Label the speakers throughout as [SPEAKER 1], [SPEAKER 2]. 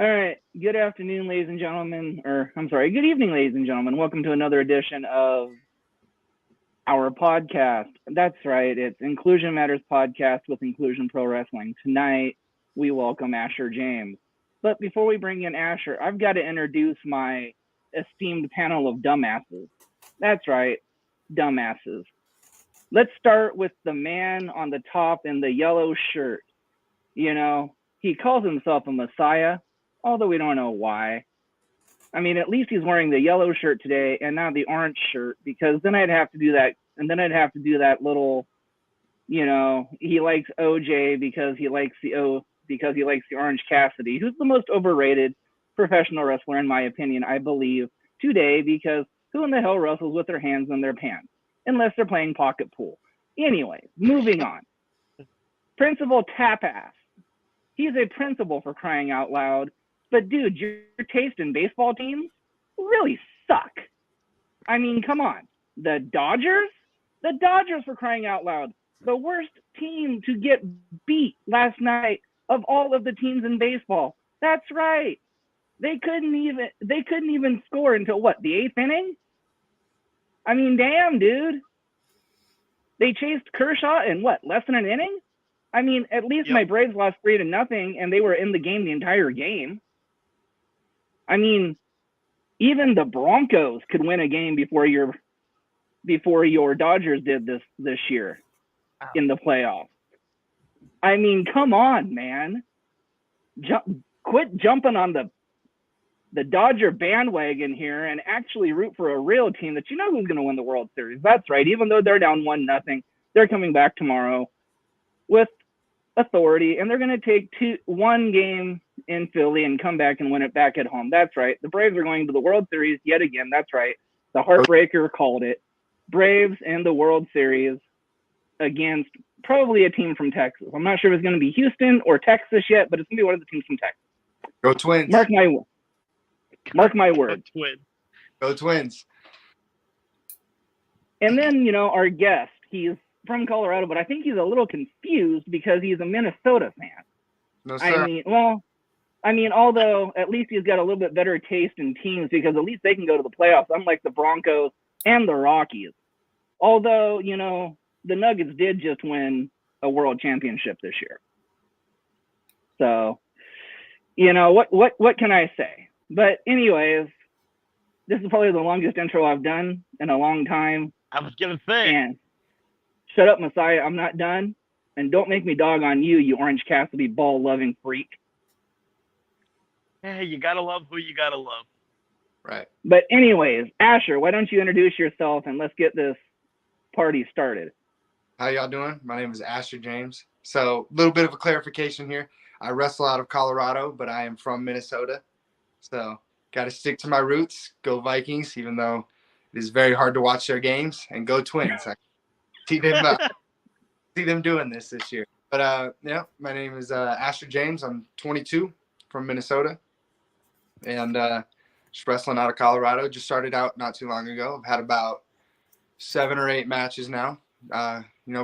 [SPEAKER 1] All right. Good afternoon, ladies and gentlemen. Or, I'm sorry, good evening, ladies and gentlemen. Welcome to another edition of our podcast. That's right. It's Inclusion Matters Podcast with Inclusion Pro Wrestling. Tonight, we welcome Asher James. But before we bring in Asher, I've got to introduce my esteemed panel of dumbasses. That's right, dumbasses. Let's start with the man on the top in the yellow shirt. You know, he calls himself a messiah, although we don't know why. I mean, at least he's wearing the yellow shirt today and not the orange shirt, because then I'd have to do that, and then I'd have to do that little, he likes OJ because he likes the Orange Cassidy, who's the most overrated professional wrestler in my opinion, I believe, today, because who in the hell wrestles with their hands in their pants unless they're playing pocket pool? Anyways, moving on. Principal Tapass. He's a principal, for crying out loud. But dude, your taste in baseball teams really suck. I mean, come on. The Dodgers, for crying out loud. The worst team to get beat last night of all of the teams in baseball. That's right. They couldn't even score until what, the 8th inning? I mean, damn, dude. They chased Kershaw in what, less than an inning? I mean, at least my Braves lost 3-0, and they were in the game the entire game. I mean, even the Broncos could win a game before your Dodgers did this year in the playoffs. I mean, come on, man. Quit jumping on the Dodger bandwagon here and actually root for a real team that you know who's going to win the World Series. That's right. Even though they're down 1-0, they're coming back tomorrow with authority, and they're going to take one game in Philly and come back and win it back at home. That's right. The Braves are going to the World Series yet again. That's right. The Heartbreaker called it. Braves in the World Series against probably a team from Texas. I'm not sure if it's going to be Houston or Texas yet, but it's going to be one of the teams from Texas.
[SPEAKER 2] Go Twins.
[SPEAKER 1] Mark my word.
[SPEAKER 2] Go Twins.
[SPEAKER 1] And then, our guest, he's from Colorado, but I think he's a little confused because he's a Minnesota fan.
[SPEAKER 2] No, sir.
[SPEAKER 1] I mean, although at least he's got a little bit better taste in teams because at least they can go to the playoffs, unlike the Broncos and the Rockies. Although, the Nuggets did just win a world championship this year. So, what can I say? But anyways, this is probably the longest intro I've done in a long time.
[SPEAKER 3] I was going to say.
[SPEAKER 1] And shut up, Messiah. I'm not done. And don't make me dog on you, you Orange Cassidy ball-loving freak.
[SPEAKER 3] Hey, you got to love who you got to love.
[SPEAKER 2] Right.
[SPEAKER 1] But anyways, Asher, why don't you introduce yourself and let's get this party started.
[SPEAKER 2] How y'all doing? My name is Asher James. So a little bit of a clarification here. I wrestle out of Colorado, but I am from Minnesota. So got to stick to my roots. Go Vikings, even though it is very hard to watch their games. And go Twins. I see them doing this year. But, my name is Asher James. I'm 22 from Minnesota. And just wrestling out of Colorado. Just started out not too long ago. I've had about 7 or 8 matches now.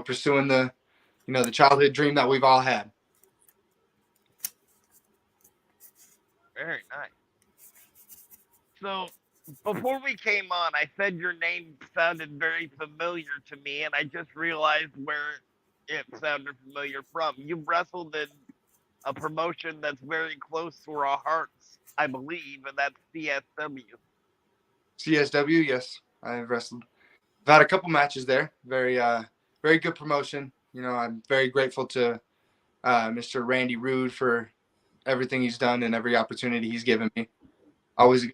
[SPEAKER 2] Pursuing the childhood dream that we've all had.
[SPEAKER 3] Very nice. So before we came on, I said your name sounded very familiar to me, and I just realized where it sounded familiar from. You wrestled in a promotion that's very close to our hearts, I believe, and that's CSW.
[SPEAKER 2] CSW, yes. I've wrestled. I've had a couple matches there. Very, very good promotion. I'm very grateful to Mr. Randy Rude for everything he's done and every opportunity he's given me. Always.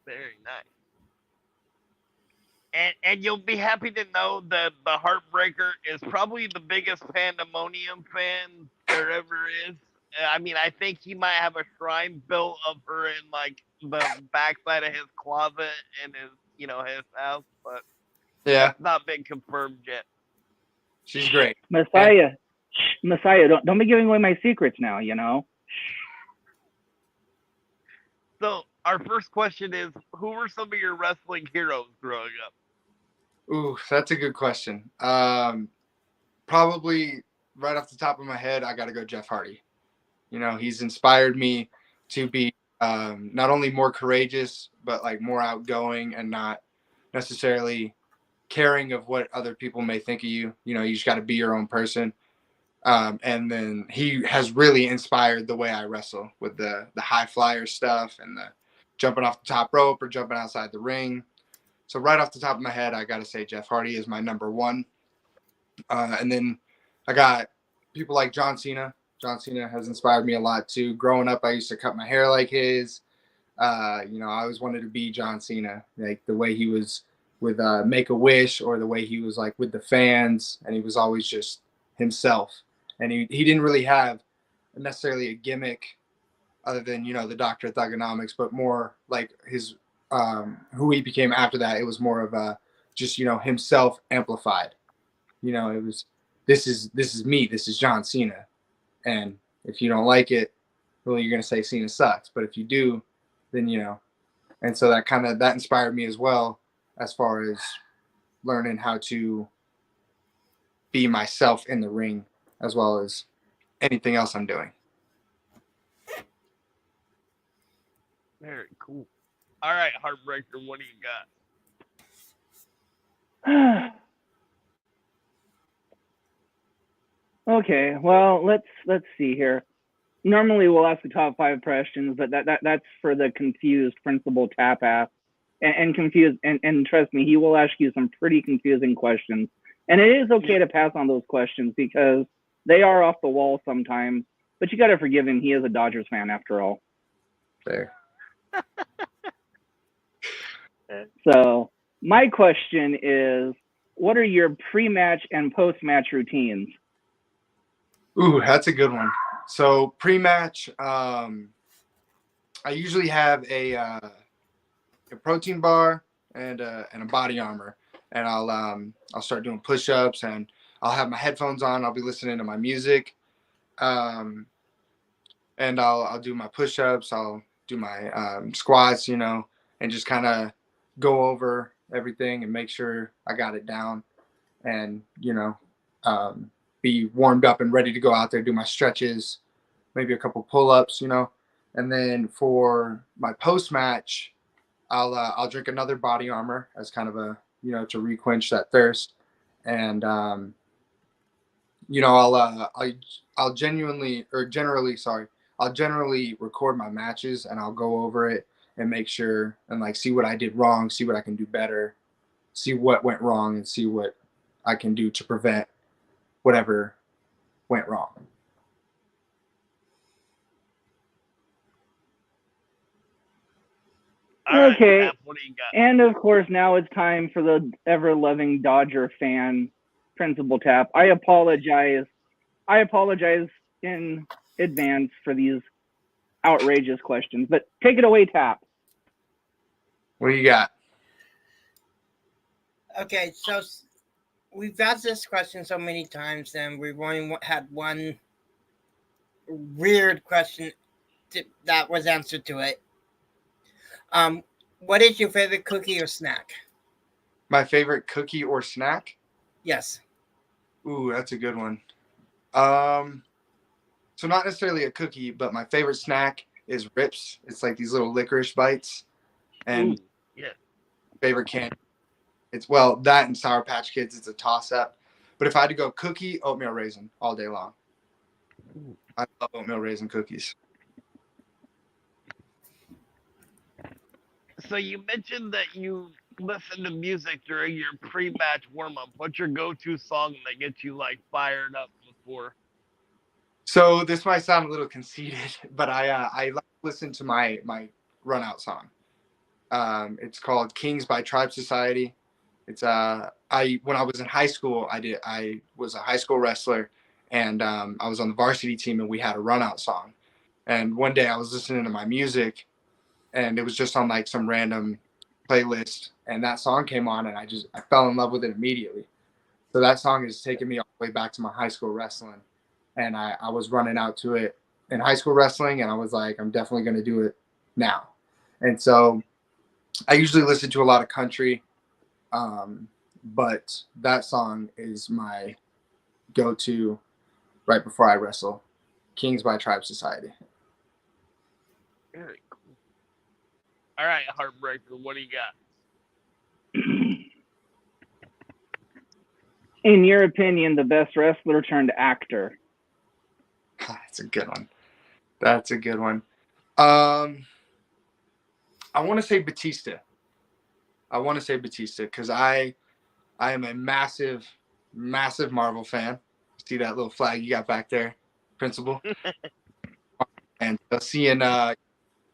[SPEAKER 3] Very nice. And you'll be happy to know that the Heartbreaker is probably the biggest Pandemonium fan there ever is. I mean, I think he might have a shrine built of her in like the backside of his closet in his, his house, but
[SPEAKER 2] yeah,
[SPEAKER 3] it's not been confirmed yet.
[SPEAKER 2] She's great.
[SPEAKER 1] Messiah, don't be giving away my secrets now,
[SPEAKER 3] So our first question is, who were some of your wrestling heroes growing up?
[SPEAKER 2] Ooh, that's a good question. Probably right off the top of my head, I got to go Jeff Hardy. You know, he's inspired me to be not only more courageous, but like more outgoing and not necessarily caring of what other people may think of you. You know, you just got to be your own person. And then he has really inspired the way I wrestle with the high flyer stuff and the jumping off the top rope or jumping outside the ring. So right off the top of my head, I got to say Jeff Hardy is my number one. And then I got people like John Cena. John Cena has inspired me a lot too. Growing up, I used to cut my hair like his. You know, I always wanted to be John Cena, like the way he was with Make-A-Wish, or the way he was like with the fans, and he was always just himself. And he didn't really have necessarily a gimmick other than, you know, the Doctor of Thugonomics, but more like his who he became after that. It was more of a just, you know, himself amplified. You know, it was this is me, this is John Cena. And if you don't like it, well, you're gonna say Cena sucks. But if you do, then you know. And so that inspired me as well, as far as learning how to be myself in the ring, as well as anything else I'm doing.
[SPEAKER 3] Very cool. All right, Heartbreaker, what do you got?
[SPEAKER 1] Okay, well, let's see here. Normally we'll ask the top 5 questions, but that's for the confused Principal Tap ass. And confused, and trust me, he will ask you some pretty confusing questions. And it is okay to pass on those questions because they are off the wall sometimes, but you got to forgive him. He is a Dodgers fan after all.
[SPEAKER 2] Fair.
[SPEAKER 1] So my question is, what are your pre-match and post-match routines?
[SPEAKER 2] Ooh, that's a good one. So pre-match, I usually have a protein bar and a body armor, and I'll start doing push-ups, and I'll have my headphones on. I'll be listening to my music, and I'll do my push-ups. I'll do my squats, you know, and just kind of go over everything and make sure I got it down, and you know, be warmed up and ready to go out there, do my stretches, maybe a couple pull-ups, you know. And then for my post-match, I'll drink another body armor as kind of a, you know, to requench that thirst. And you know, I'll generally record my matches, and I'll go over it and make sure and like see what I did wrong, see what I can do better, see what went wrong, and see what I can do to prevent whatever went wrong.
[SPEAKER 1] Okay.
[SPEAKER 3] Right, what do you got?
[SPEAKER 1] And of course, now it's time for the ever-loving Dodger fan, Principal Tap. I apologize in advance for these outrageous questions, but take it away, Tap.
[SPEAKER 2] What do you got?
[SPEAKER 4] Okay, so we've asked this question so many times, and we've only had one weird question that was answered to it. What is your favorite cookie or snack?
[SPEAKER 2] My favorite cookie or snack?
[SPEAKER 4] Yes.
[SPEAKER 2] Ooh, that's a good one. So not necessarily a cookie, but my favorite snack is Rips. It's like these little licorice bites. And
[SPEAKER 3] Ooh, yeah.
[SPEAKER 2] favorite candy. It's, well, that and Sour Patch Kids, it's a toss-up. But if I had to go cookie, oatmeal raisin all day long.
[SPEAKER 3] Ooh.
[SPEAKER 2] I love oatmeal raisin cookies.
[SPEAKER 3] So you mentioned that you listen to music during your pre-match warm-up. What's your go-to song that gets you like fired up before?
[SPEAKER 2] So this might sound a little conceited, but I like to listen to my run-out song. It's called Kings by Tribe Society. It's when I was in high school, I was a high school wrestler, and I was on the varsity team, and we had a run-out song. And one day I was listening to my music, and it was just on like some random playlist, and that song came on, and I fell in love with it immediately. So that song has taken me all the way back to my high school wrestling, and I was running out to it in high school wrestling, and I was like, I'm definitely going to do it now. And so I usually listen to a lot of country, but that song is my go-to right before I wrestle Kings by Tribe Society.
[SPEAKER 3] Very cool. All right, Heartbreaker, what do you got?
[SPEAKER 1] In your opinion, the best wrestler turned actor?
[SPEAKER 2] That's a good one. That's a good one. I want to say Batista. Because I am a massive Marvel fan. See that little flag you got back there, Principal? And seeing a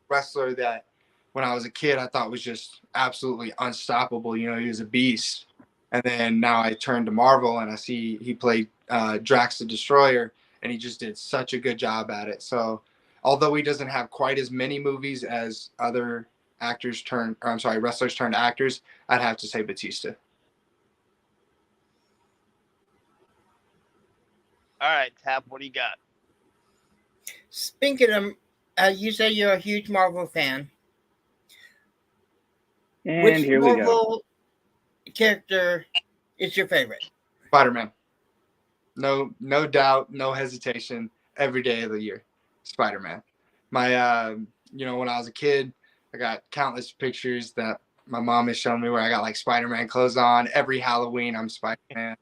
[SPEAKER 2] wrestler that when I was a kid I thought was just absolutely unstoppable. You know, he was a beast. And then now I turn to Marvel and I see he played Drax the Destroyer, and he just did such a good job at it. So although he doesn't have quite as many movies as other wrestlers turned actors, I'd have to say Batista.
[SPEAKER 3] All right, Tap, what do you got?
[SPEAKER 4] Speaking of, you say you're a huge Marvel fan.
[SPEAKER 1] And
[SPEAKER 4] Which
[SPEAKER 1] here we go.
[SPEAKER 4] Marvel character is your favorite?
[SPEAKER 2] Spider-Man. No doubt, no hesitation. Every day of the year, Spider-Man. My, when I was a kid, I got countless pictures that my mom has shown me where I got like Spider-Man clothes on. Every Halloween, I'm Spider-Man.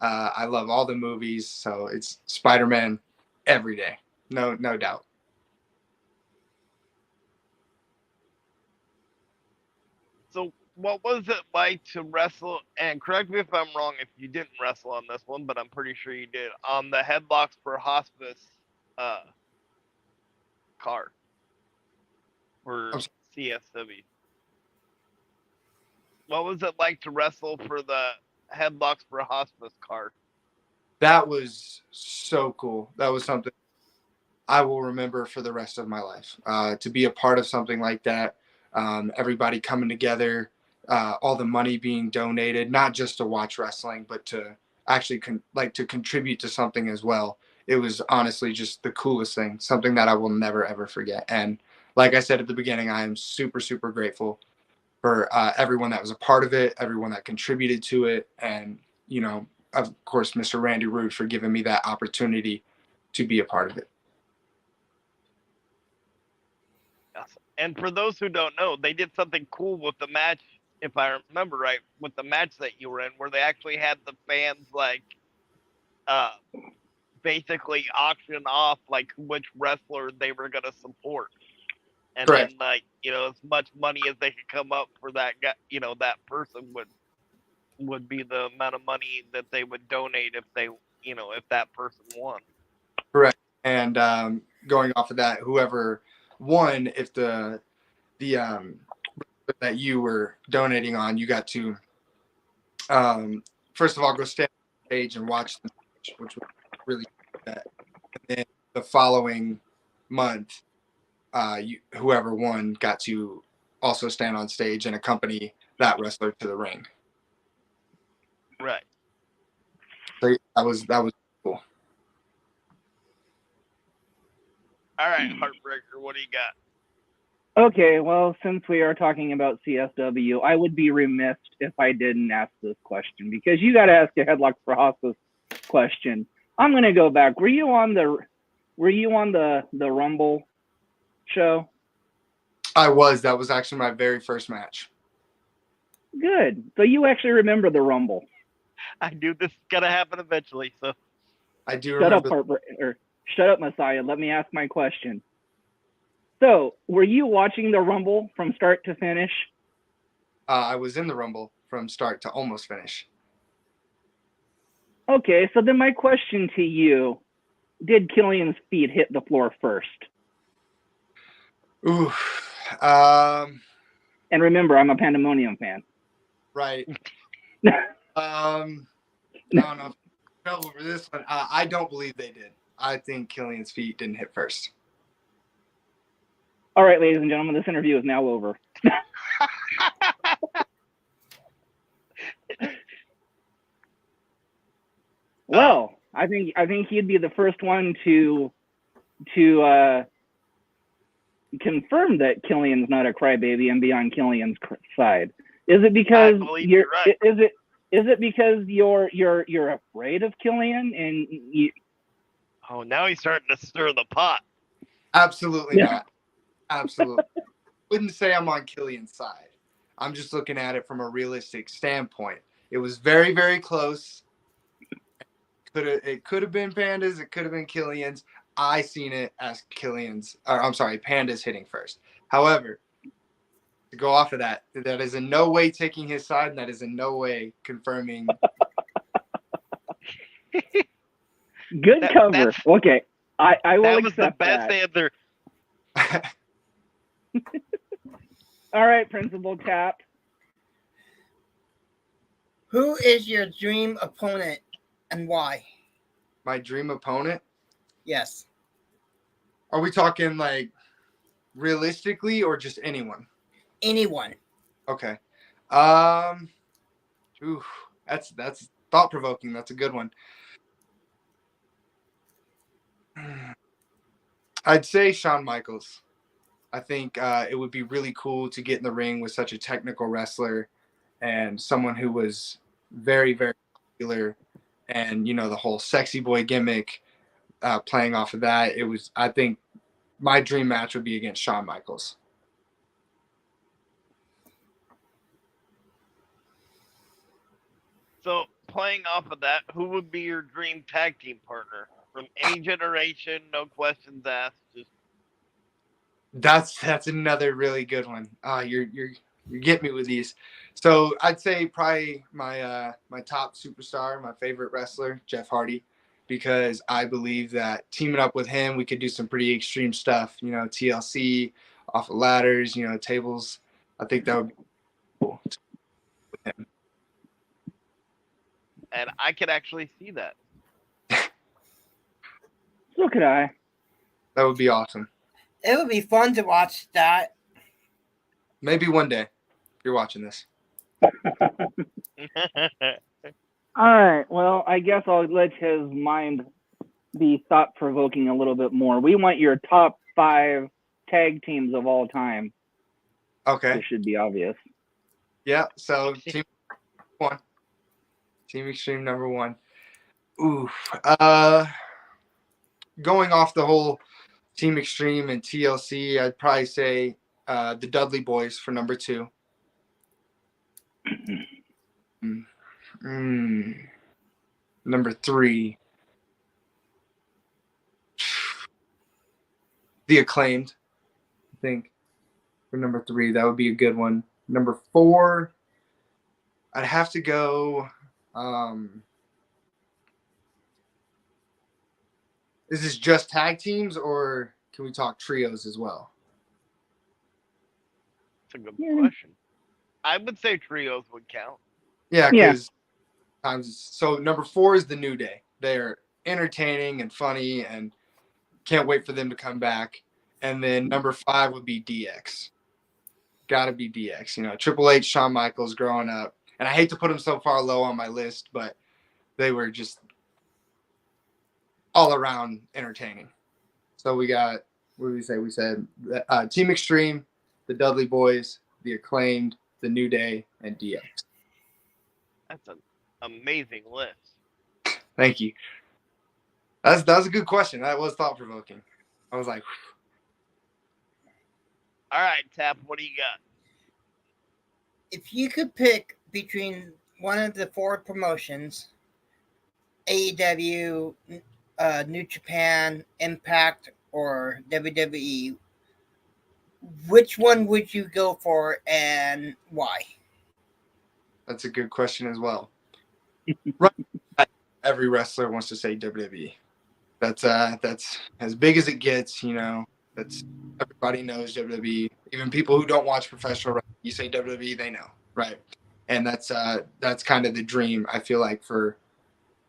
[SPEAKER 2] I love all the movies, so it's Spider-Man every day. No doubt.
[SPEAKER 3] So what was it like to wrestle, and correct me if I'm wrong if you didn't wrestle on this one, but I'm pretty sure you did, on the Headlocks for Hospice card for CSW? What was it like to wrestle for the Headlocks for Hospice card?
[SPEAKER 2] That was so cool. That was something I will remember for the rest of my life. To be a part of something like that, everybody coming together, all the money being donated, not just to watch wrestling, but to actually to contribute to something as well. It was honestly just the coolest thing, something that I will never, ever forget. And like I said at the beginning, I am super, super grateful for everyone that was a part of it, everyone that contributed to it, and, of course, Mr. Randy Roode for giving me that opportunity to be a part of it.
[SPEAKER 3] And for those who don't know, they did something cool with the match, if I remember right, with the match that you were in, where they actually had the fans basically auction off which wrestler they were gonna support, and
[SPEAKER 2] Correct.
[SPEAKER 3] then as much money as they could come up for that guy, that person would be the amount of money that they would donate if they if that person won.
[SPEAKER 2] Correct. And going off of that, whoever won, if the that you were donating on, you got to first of all go stand on stage and watch the match, which was really good. And then the following month, whoever won got to also stand on stage and accompany that wrestler to the ring.
[SPEAKER 3] Right.
[SPEAKER 2] So that was cool.
[SPEAKER 3] All right, Heartbreaker, what do you got?
[SPEAKER 1] Okay, well, since we are talking about CSW, I would be remiss if I didn't ask this question, because you got to ask a Headlocks for Hospice question. I'm gonna go back. Were you on the Rumble show?
[SPEAKER 2] I was. That was actually my very first match.
[SPEAKER 1] Good. So you actually remember the Rumble.
[SPEAKER 3] I knew this was gonna happen eventually, so
[SPEAKER 2] I do
[SPEAKER 1] remember. Shut up, Messiah. Let me ask my question. So, were you watching the Rumble from start to finish?
[SPEAKER 2] I was in the Rumble from start to almost finish.
[SPEAKER 1] Okay, so then my question to you, did Killian's feet hit the floor first?
[SPEAKER 2] Ooh.
[SPEAKER 1] And remember, I'm a Pandemonium fan.
[SPEAKER 2] Right. No, over this one. I don't believe they did. I think Killian's feet didn't hit first.
[SPEAKER 1] All right, ladies and gentlemen, this interview is now over. Well, I think he'd be the first one to confirm that Killian's not a crybaby and be on Killian's side. Is it because
[SPEAKER 3] you're right.
[SPEAKER 1] Is it because you're afraid of Killian and you?
[SPEAKER 3] Oh, now he's starting to stir the pot.
[SPEAKER 2] Absolutely
[SPEAKER 1] Yeah.
[SPEAKER 2] not. Absolutely. Wouldn't say I'm on Killian's side. I'm just looking at it from a realistic standpoint. It was very, very close. It could have been Pandas. It could have been Killian's. I seen it as Killian's. Or I'm sorry, Pandas hitting first. However, to go off of that, that is in no way taking his side, and that is in no way confirming.
[SPEAKER 1] Good cover.
[SPEAKER 3] That's-
[SPEAKER 1] Okay, I will
[SPEAKER 3] That was the
[SPEAKER 1] accept
[SPEAKER 3] best
[SPEAKER 1] that.
[SPEAKER 3] answer.
[SPEAKER 1] All right, Principal Cap.
[SPEAKER 4] Who is your dream opponent and why?
[SPEAKER 2] My dream opponent.
[SPEAKER 4] Yes.
[SPEAKER 2] Are we talking like realistically or just anyone?
[SPEAKER 4] Anyone.
[SPEAKER 2] Okay. Ooh, that's thought provoking. That's a good one. I'd say Shawn Michaels. I think it would be really cool to get in the ring with such a technical wrestler and someone who was very, very popular, and the whole sexy boy gimmick. Playing off of that, I think my dream match would be against Shawn Michaels.
[SPEAKER 3] So, playing off of that, who would be your dream tag team partner from any generation? No questions asked. Just
[SPEAKER 2] That's another really good one. You get me with these. So I'd say probably my top superstar, my favorite wrestler, Jeff Hardy, because I believe that teaming up with him, we could do some pretty extreme stuff. TLC, off of ladders, tables. I think that would be cool.
[SPEAKER 3] and I could actually see that.
[SPEAKER 1] So could I.
[SPEAKER 2] That would be awesome.
[SPEAKER 4] It would be fun to watch that.
[SPEAKER 2] Maybe one day, if you're watching this.
[SPEAKER 1] All right. Well, I guess I'll let his mind be thought-provoking a little bit more. We want your top 5 tag teams of all time.
[SPEAKER 2] Okay.
[SPEAKER 1] This should be obvious.
[SPEAKER 2] Yeah. So Team 1. Team Extreme number 1. Ooh. Going off the whole Team Extreme and TLC, I'd probably say the Dudley Boys for number 2. Number 3. The Acclaimed, I think, for number 3. That would be a good one. Number 4, I'd have to go. Is this just tag teams, or can we talk trios as well?
[SPEAKER 3] That's a good
[SPEAKER 1] Yeah.
[SPEAKER 3] question. I would say trios would count.
[SPEAKER 2] Yeah,
[SPEAKER 1] Yeah.
[SPEAKER 2] because so number 4 is the New Day. They're entertaining and funny, and can't wait for them to come back. And then number 5 would be DX. Got to be DX. Triple H, Shawn Michaels growing up, and I hate to put them so far low on my list, but they were just all around entertaining. So we got, what did we say? We said Team Extreme, the Dudley Boys, the Acclaimed, the New Day, and DX.
[SPEAKER 3] That's an amazing list.
[SPEAKER 2] Thank you. That was a good question. That was thought provoking. I was like,
[SPEAKER 3] All right, Tap, what do you got?
[SPEAKER 4] If you could pick between one of the 4 promotions, AEW, New Japan, Impact, or WWE, which one would you go for and why?
[SPEAKER 2] that's a good question as well. Right. Every wrestler wants to say WWE. That's as big as it gets. That's everybody knows WWE. Even people who don't watch professional wrestling, you say WWE, they know, right? And that's kind of the dream, I feel like, for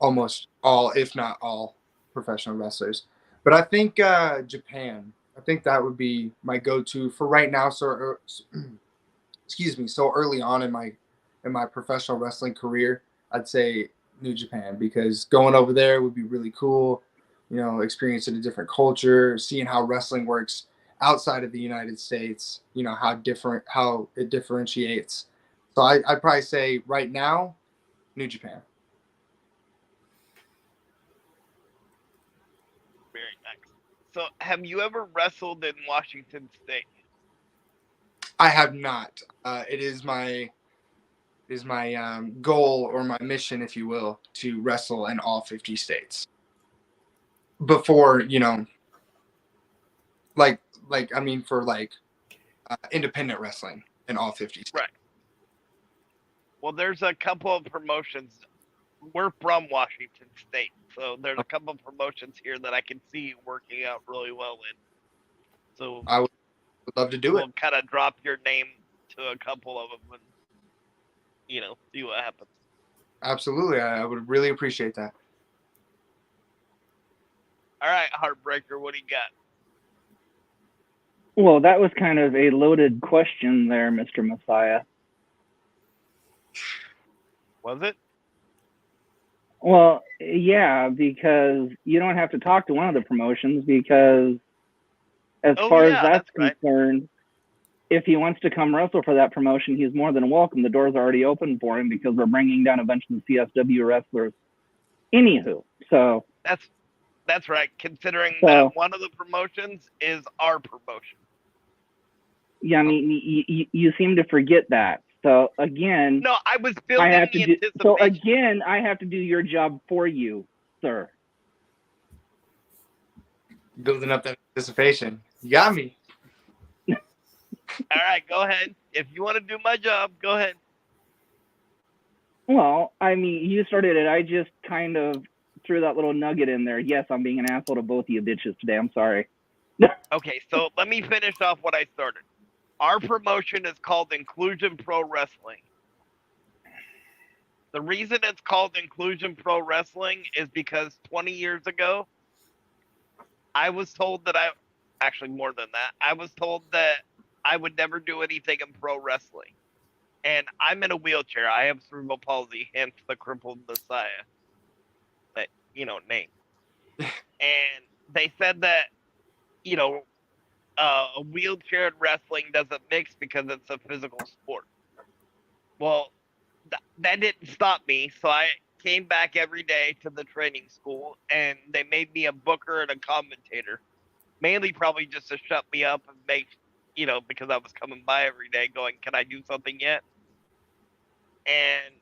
[SPEAKER 2] almost all, if not all, professional wrestlers. But I think Japan. I think that would be my go-to for right now. So, excuse me. So early on in my professional wrestling career, I'd say New Japan, because going over there would be really cool. Experiencing a different culture, seeing how wrestling works outside of the United States. How it differentiates. So I'd probably say right now, New Japan.
[SPEAKER 3] So, have you ever wrestled in Washington State?
[SPEAKER 2] I have not. It is my goal or my mission, if you will, to wrestle in all 50 states. Before, for independent wrestling in all 50 states.
[SPEAKER 3] Right. Well, there's a couple of promotions. We're from Washington State, so there's a couple of promotions here that I can see working out really well in. So
[SPEAKER 2] I would love to do
[SPEAKER 3] we'll
[SPEAKER 2] it.
[SPEAKER 3] kind of drop your name to a couple of them and, see what happens.
[SPEAKER 2] Absolutely. I would really appreciate that.
[SPEAKER 3] All right, Heartbreaker, what do you got?
[SPEAKER 1] Well, that was kind of a loaded question there, Mr. Messiah.
[SPEAKER 3] Was it?
[SPEAKER 1] Well, yeah, because you don't have to talk to one of the promotions because as far as that's concerned, if he wants to come wrestle for that promotion, he's more than welcome. The door's already open for him because we're bringing down a bunch of the CSW wrestlers. Anywho, so
[SPEAKER 3] that's right. Considering that one of the promotions is our promotion.
[SPEAKER 1] Yeah, I mean, you seem to forget that. So again,
[SPEAKER 3] no, I was building
[SPEAKER 1] I have to do.
[SPEAKER 3] anticipation.
[SPEAKER 1] So again, I have to do your job for you, sir.
[SPEAKER 2] Building up that anticipation. You got me.
[SPEAKER 3] All right, go ahead. If you want to do my job, go ahead.
[SPEAKER 1] Well, I mean, you started it. I just kind of threw that little nugget in there. Yes, I'm being an asshole to both of you bitches today. I'm sorry.
[SPEAKER 3] Okay, so let me finish off what I started. Our promotion is called Inclusion Pro Wrestling. The reason it's called Inclusion Pro Wrestling is because 20 years ago, I was told that actually more than that, I was told that I would never do anything in pro wrestling. And I'm in a wheelchair. I have cerebral palsy, hence the crippled Messiah. That, name. And they said that, a wheelchair wrestling doesn't mix because it's a physical sport. Well, that didn't stop me, so I came back every day to the training school, and they made me a booker and a commentator, mainly probably just to shut me up and make, because I was coming by every day going, can I do something yet? And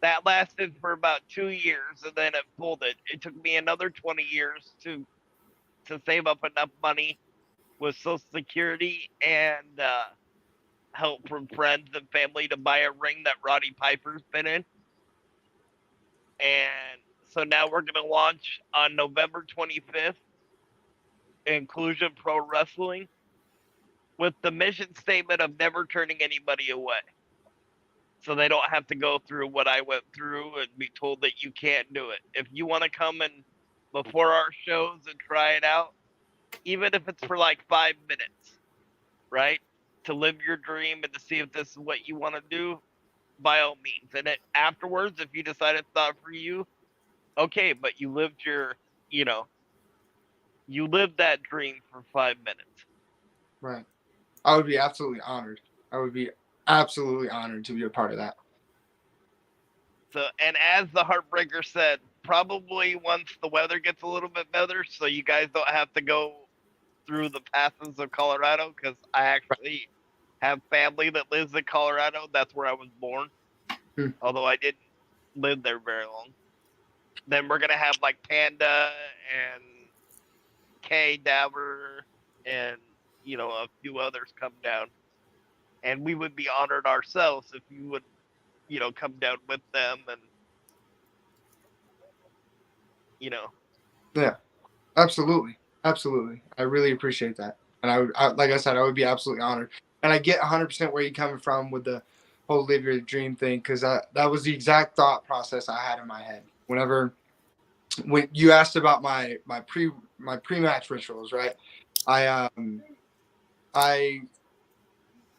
[SPEAKER 3] that lasted for about 2 years, and then it folded. It took me another 20 years to save up enough money with Social Security and help from friends and family to buy a ring that Roddy Piper's been in. And so now we're going to launch on November 25th, Inclusion Pro Wrestling, with the mission statement of never turning anybody away. So they don't have to go through what I went through and be told that you can't do it. If you want to come in before our shows and try it out, even if it's for like 5 minutes, right? To live your dream and to see if this is what you want to do, by all means. And afterwards, if you decide it's not for you, okay, but you lived you lived that dream for 5 minutes.
[SPEAKER 2] Right. I would be absolutely honored. I would be absolutely honored to be a part of that.
[SPEAKER 3] So, and as the Heartbreaker said, probably once the weather gets a little bit better, so you guys don't have to go through the passes of Colorado, because I actually have family that lives in Colorado. That's where I was born, although I didn't live there very long. Then we're gonna have like Panda and Kay Dabber and a few others come down, and we would be honored ourselves if you would come down with them and
[SPEAKER 2] Yeah, absolutely. I really appreciate that. And like I said, I would be absolutely honored. And I get 100% where you're coming from with the whole live your dream thing, because that was the exact thought process I had in my head. When you asked about my pre-match rituals, right?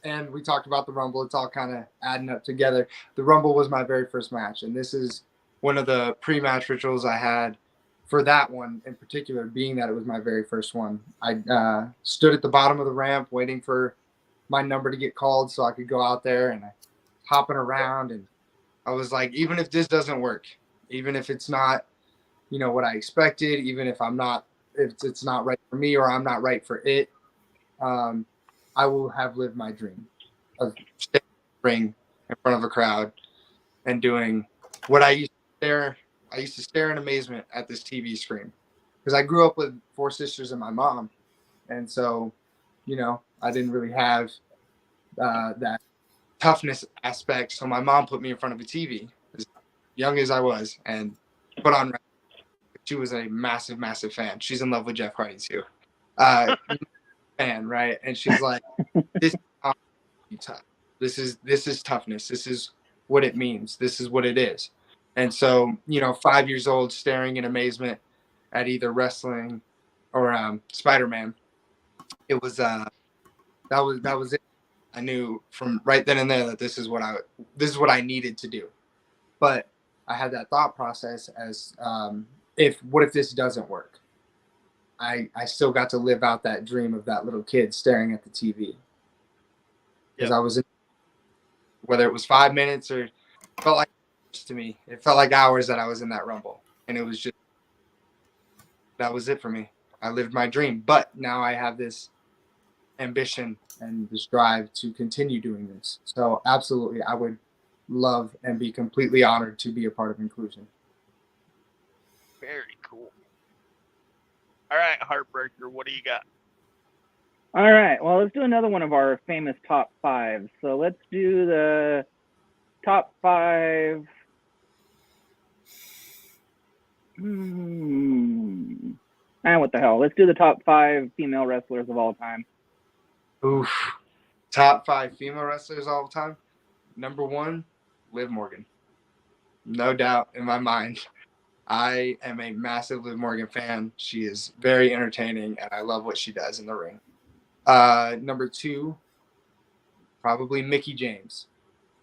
[SPEAKER 2] And we talked about the Rumble. It's all kind of adding up together. The Rumble was my very first match, and this is one of the pre-match rituals I had for that one in particular, being that it was my very first one. I stood at the bottom of the ramp waiting for my number to get called so I could go out there, and I hopping around, and I was like, even if this doesn't work, even if it's not, what I expected, even if I'm not it's not right for me or I'm not right for it, I will have lived my dream of standing in the ring in front of a crowd and doing what I used to stare. I used to stare in amazement at this TV screen because I grew up with four sisters and my mom, and so, I didn't really have that toughness aspect. So my mom put me in front of a TV, as young as I was, and put on. She was a massive, massive fan. She's in love with Jeff Hardy too. Fan, right? And she's like, "This is tough. This is toughness. This is what it means. This is what it is." And so, 5 years old, staring in amazement at either wrestling or Spider-Man. It was that was it. I knew from right then and there that this is what I needed to do. But I had that thought process as what if this doesn't work? I still got to live out that dream of that little kid staring at the TV. Because I was whether it was 5 minutes or felt like to me, it felt like hours that I was in that Rumble. And it was just that was it for me. I lived my dream. But now I have this ambition and this drive to continue doing this. So absolutely, I would love and be completely honored to be a part of Inclusion.
[SPEAKER 3] Very cool. All right, Heartbreaker, what do you got?
[SPEAKER 1] All right. Well, let's do another one of our famous top fives. So let's do the top five. What the hell? Let's do the top five female wrestlers of all time.
[SPEAKER 2] Oof. Top five female wrestlers all the time. Number one, Liv Morgan. No doubt in my mind. I am a massive Liv Morgan fan. She is very entertaining, and I love what she does in the ring. Number two, probably Mickie James,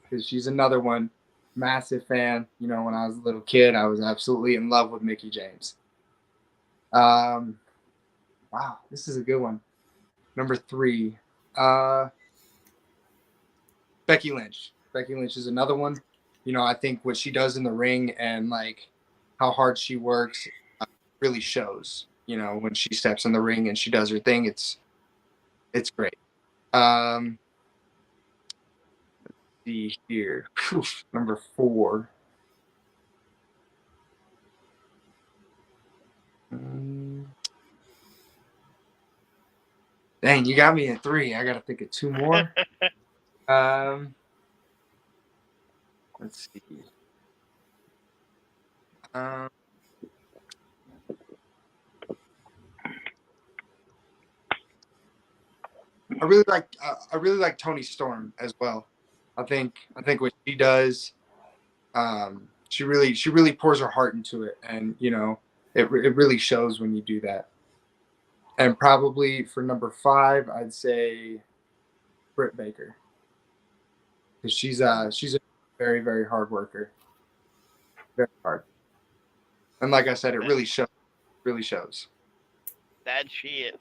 [SPEAKER 2] because she's another one. Massive fan. When I was a little kid, I was absolutely in love with Mickie James. Wow, this is a good one. Number three, Becky Lynch. Becky Lynch is another one. I think what she does in the ring and like how hard she works really shows. When she steps in the ring and she does her thing, it's great. Let's see here. Number four. Dang, you got me at three. I gotta think of two more. Let's see. I really like Toni Storm as well. I think what she does, she really pours her heart into it, and it really shows when you do that. And probably for number five, I'd say Britt Baker, because she's a very, very hard worker, very hard. And like I said, it really shows. Really shows.
[SPEAKER 3] That she is.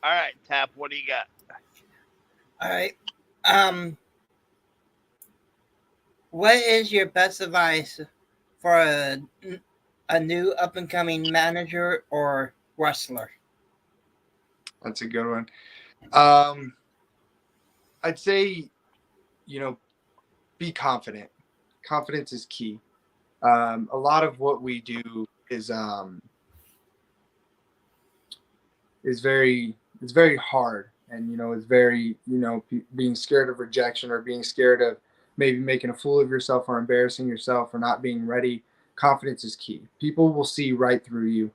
[SPEAKER 3] All right, Tap, what do you got?
[SPEAKER 4] All right. What is your best advice for a new up and coming manager or wrestler?
[SPEAKER 2] That's a good one. I'd say, be confident. Confidence is key. A lot of what we do is very hard, and it's very being scared of rejection or being scared of maybe making a fool of yourself or embarrassing yourself or not being ready. Confidence is key. People will see right through you,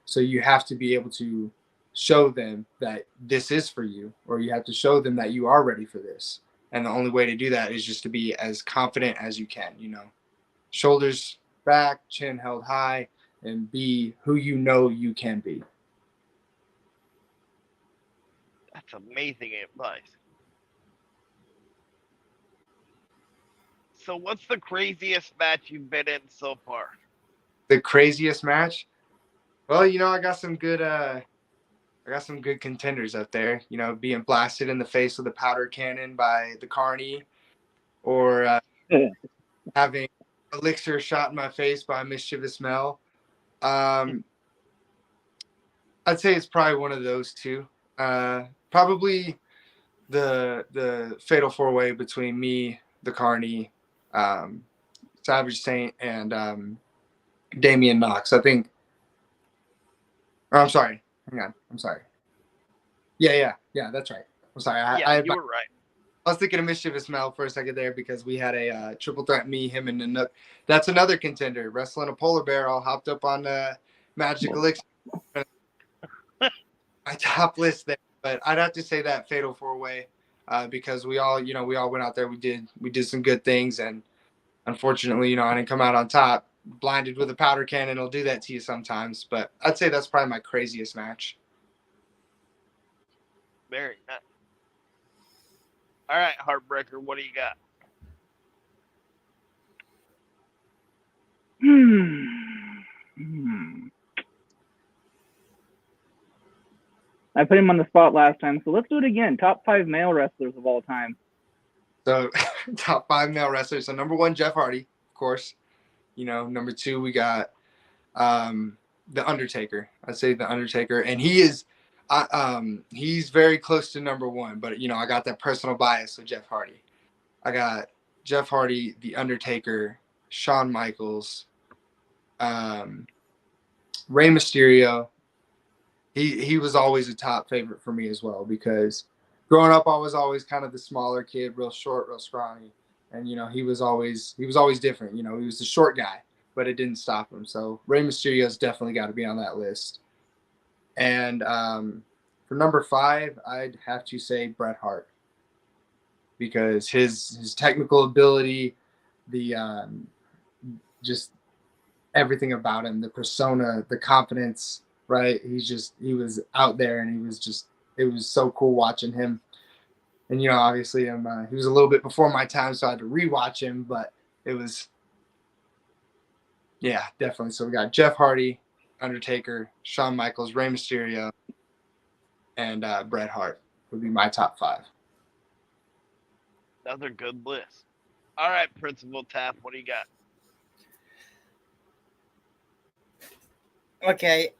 [SPEAKER 2] so you have to be able to show them that this is for you, or you have to show them that you are ready for this. And the only way to do that is just to be as confident as you can, shoulders back, chin held high, and be who you can be.
[SPEAKER 3] That's amazing advice. So what's the craziest match you've been in so far?
[SPEAKER 2] The craziest match? Well, I got some good contenders up there. Being blasted in the face with a powder cannon by the Carney, or having elixir shot in my face by Mischievous Mel. I'd say it's probably one of those two. Probably the fatal four-way between me, the Carney, Savage Saint, and Damian Knox. I think. Or I'm sorry. Hang on. I'm sorry. Yeah. That's right. I'm sorry.
[SPEAKER 3] You were right.
[SPEAKER 2] I was thinking of Mischievous Mel for a second there because we had a triple threat, me, him, and Nanook. That's another contender. Wrestling a polar bear, all hopped up on Magic Elixir. My top list there, but I'd have to say that fatal four-way because we all went out there. We did some good things, and unfortunately, I didn't come out on top. Blinded with a powder cannon will do that to you sometimes, but I'd say that's probably my craziest match.
[SPEAKER 3] Very nice. All right, Heartbreaker, what do you got?
[SPEAKER 1] I put him on the spot last time, so let's do it again. Top 5 male wrestlers of all time.
[SPEAKER 2] So, top 5 male wrestlers. So, number 1, Jeff Hardy, of course. Number 2, we got The Undertaker. I'd say The Undertaker. And he's very close to number 1, but, I got that personal bias with Jeff Hardy. I got Jeff Hardy, The Undertaker, Shawn Michaels, Rey Mysterio. He was always a top favorite for me as well because growing up I was always kind of the smaller kid, real short, real scrawny, and he was always different. He was the short guy, but it didn't stop him. So Rey Mysterio's definitely got to be on that list. And for number 5, I'd have to say Bret Hart because his technical ability, the just everything about him, the persona, the confidence. Right, he was out there, and it was so cool watching him. And obviously, he was a little bit before my time, so I had to rewatch him. But it was, yeah, definitely. So we got Jeff Hardy, Undertaker, Shawn Michaels, Rey Mysterio, and Bret Hart would be my top 5.
[SPEAKER 3] Another good list. All right, Principal Taff, what do you got?
[SPEAKER 4] Okay.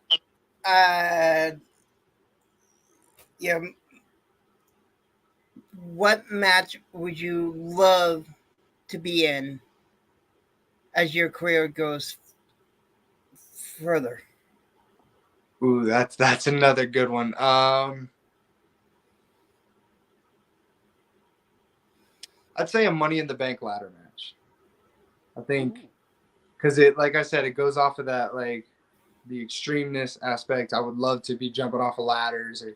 [SPEAKER 4] What match would you love to be in as your career goes further?
[SPEAKER 2] Ooh, that's another good one. I'd say a Money in the Bank ladder match. I think because like I said, it goes off of that the extremeness aspect. I would love to be jumping off of ladders or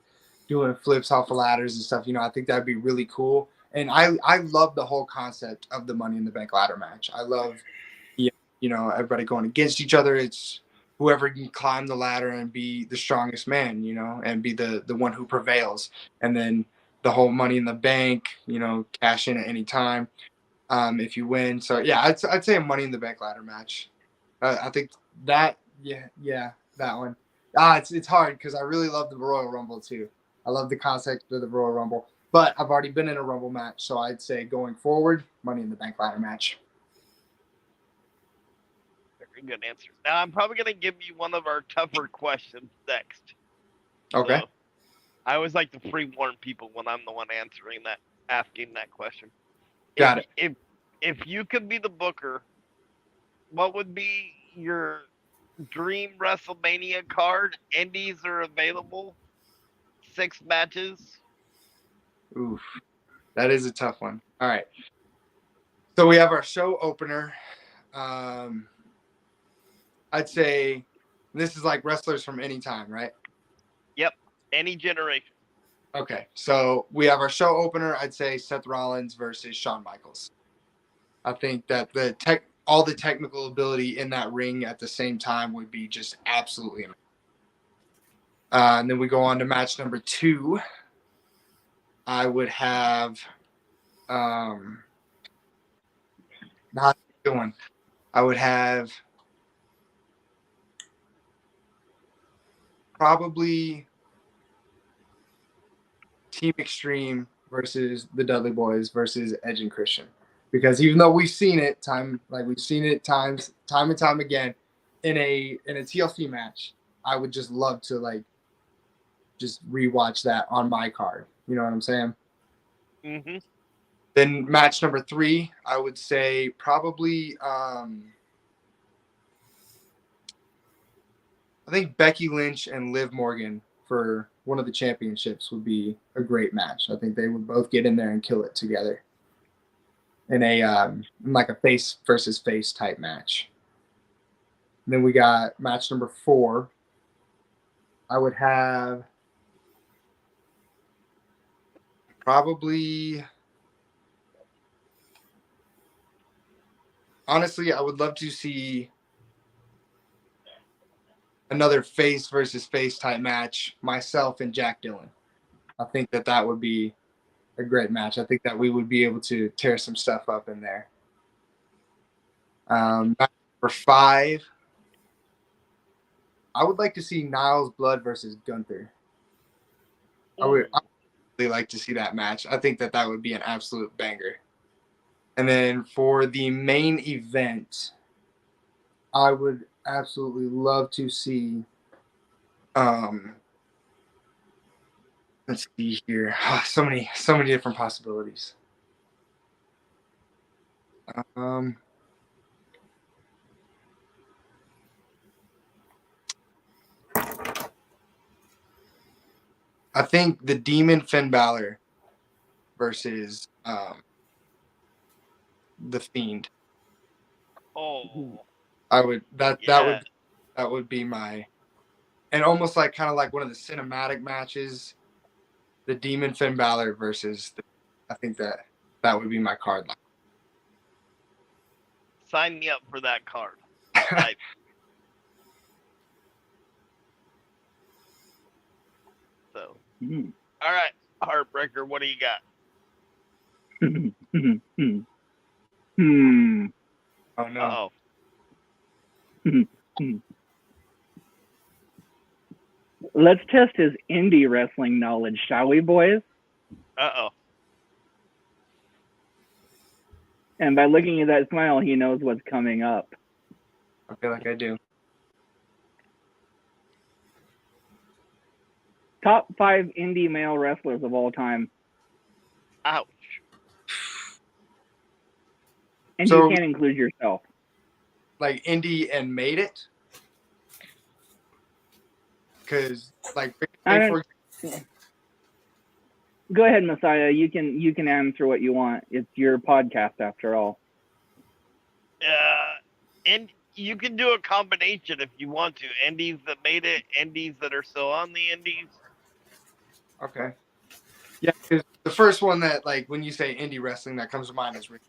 [SPEAKER 2] doing flips off of ladders and stuff. I think that'd be really cool. And I love the whole concept of the Money in the Bank ladder match. I love, everybody going against each other. It's whoever can climb the ladder and be the strongest man, and be the one who prevails. And then the whole Money in the Bank, cash in at any time if you win. So yeah, I'd say a Money in the Bank ladder match. I think that. Yeah, that one. It's hard because I really love the Royal Rumble too. I love the concept of the Royal Rumble, but I've already been in a Rumble match, so I'd say going forward, Money in the Bank ladder match.
[SPEAKER 3] Very good answer. Now I'm probably going to give you one of our tougher questions next.
[SPEAKER 2] Okay.
[SPEAKER 3] So, I always like to pre-warn people when I'm the one asking that question.
[SPEAKER 2] Got it.
[SPEAKER 3] If you could be the booker, what would be your dream WrestleMania card? Indies are available. 6 matches.
[SPEAKER 2] Oof, that is a tough one. All right. So we have our show opener. I'd say this is like wrestlers from any time, right?
[SPEAKER 3] Yep. Any generation.
[SPEAKER 2] Okay. So we have our show opener. I'd say Seth Rollins versus Shawn Michaels. I think that all the technical ability in that ring at the same time would be just absolutely amazing. And then we go on to match number 2. I would have not a good one. I would have probably Team Extreme versus the Dudley Boys versus Edge and Christian. Because even though we've seen it time and time again in a TLC match, I would just love to just rewatch that on my card. You know what I'm saying?
[SPEAKER 3] Mm-hmm.
[SPEAKER 2] Then match number 3, I would say probably I think Becky Lynch and Liv Morgan for one of the championships would be a great match. I think they would both get in there and kill it together in a like a face versus face type match. And then we got match number 4. I would have probably, honestly, I would love to see another face versus face type match, myself and Jack Dillon. I think that would be a great match. I think that we would be able to tear some stuff up in there. Match number 5, I would like to see Niles Blood versus Gunther. I would really like to see that match. I think that would be an absolute banger. And then for the main event, I would absolutely love to see let's see here. So many different possibilities. I think the Demon Finn Balor versus the Fiend.
[SPEAKER 3] Oh,
[SPEAKER 2] I would that
[SPEAKER 3] yeah.
[SPEAKER 2] would be my, and almost like kind of like one of the cinematic matches, the Demon Finn Balor versus I think that would be my card.
[SPEAKER 3] Sign me up for that card. So, all right, Heartbreaker, what do you got?
[SPEAKER 2] Oh no.
[SPEAKER 1] Let's test his indie wrestling knowledge, shall we, boys?
[SPEAKER 3] Uh-oh.
[SPEAKER 1] And by looking at that smile, he knows what's coming up.
[SPEAKER 2] I feel like I do.
[SPEAKER 1] Top 5 indie male wrestlers of all time.
[SPEAKER 3] Ouch.
[SPEAKER 1] And
[SPEAKER 2] So-
[SPEAKER 1] you can't include yourself.
[SPEAKER 2] Like indie and made it, because like
[SPEAKER 1] Go ahead, Messiah. You can answer what you want. It's your podcast after all.
[SPEAKER 3] And you can do a combination if you want to. Indies that made it, indies that are still on the indies.
[SPEAKER 2] Okay. Yeah, because the first one that, like, when you say indie wrestling, that comes to mind is Rick.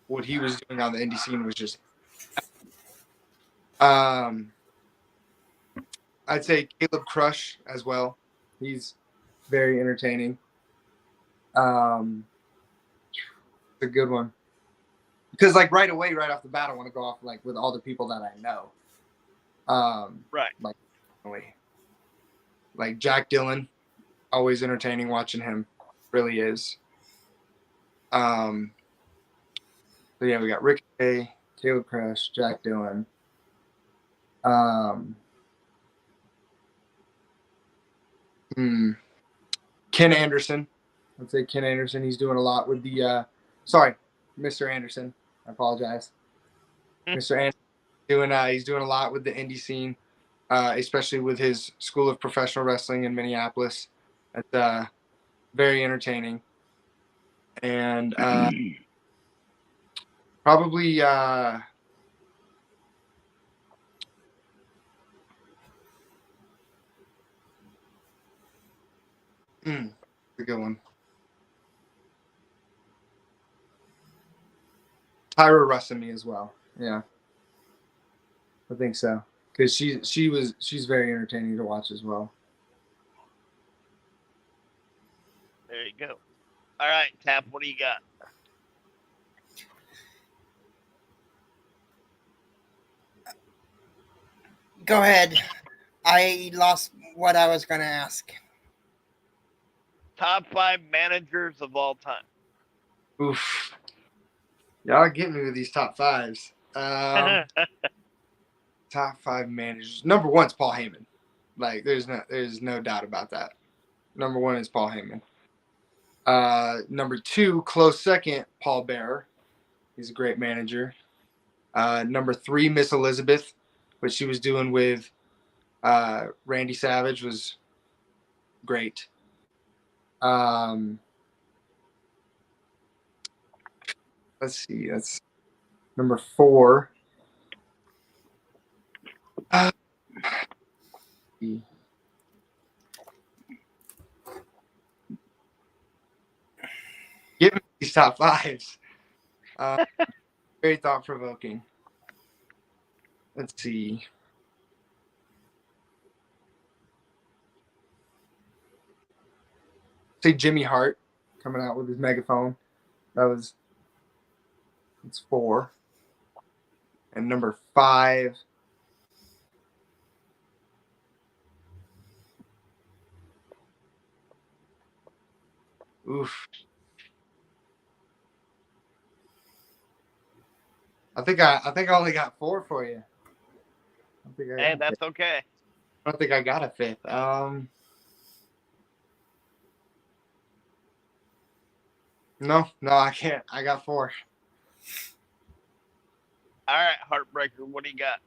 [SPEAKER 2] What he was doing on the indie scene was just. I'd say Caleb Crush as well. He's very entertaining. It's a good one. Because, like, right away, right off the bat, I want to go off, like, with all the people that I know.
[SPEAKER 3] Right.
[SPEAKER 2] Like Jack Dillon, always entertaining watching him. Really is. But yeah, we got Rick A, Caleb Crush, Jack Dillon. Ken Anderson. I'd say Ken Anderson. He's doing a lot with the Mr. Anderson. I apologize. Mr. Anderson he's doing a lot with the indie scene, especially with his School of Professional Wrestling in Minneapolis. That's very entertaining. And probably a good one. Tyra Rusamy as well. Yeah, I think so, because she's very entertaining to watch as well.
[SPEAKER 3] There you go. All right, Tap, what do you got?
[SPEAKER 4] Go ahead. I lost what I was going to ask.
[SPEAKER 3] Top 5 managers of all time.
[SPEAKER 2] Oof. Y'all get me with these top 5s. Top 5 managers. Number 1's Paul Heyman. Like there's no doubt about that. Number 1 is Paul Heyman. Number 2, close second, Paul Bearer. He's a great manager. Number 3, Miss Elizabeth, what she was doing with Randy Savage was great. Let's see. That's number 4. Give me these top 5s. Very thought provoking. Let's see. Say Jimmy Hart coming out with his megaphone. It's 4. And number 5. Oof. I think I only got 4 for you.
[SPEAKER 3] Hey, that's okay.
[SPEAKER 2] I don't think I got a 5th. No, I can't. I got 4.
[SPEAKER 3] All right, Heartbreaker, what do you got?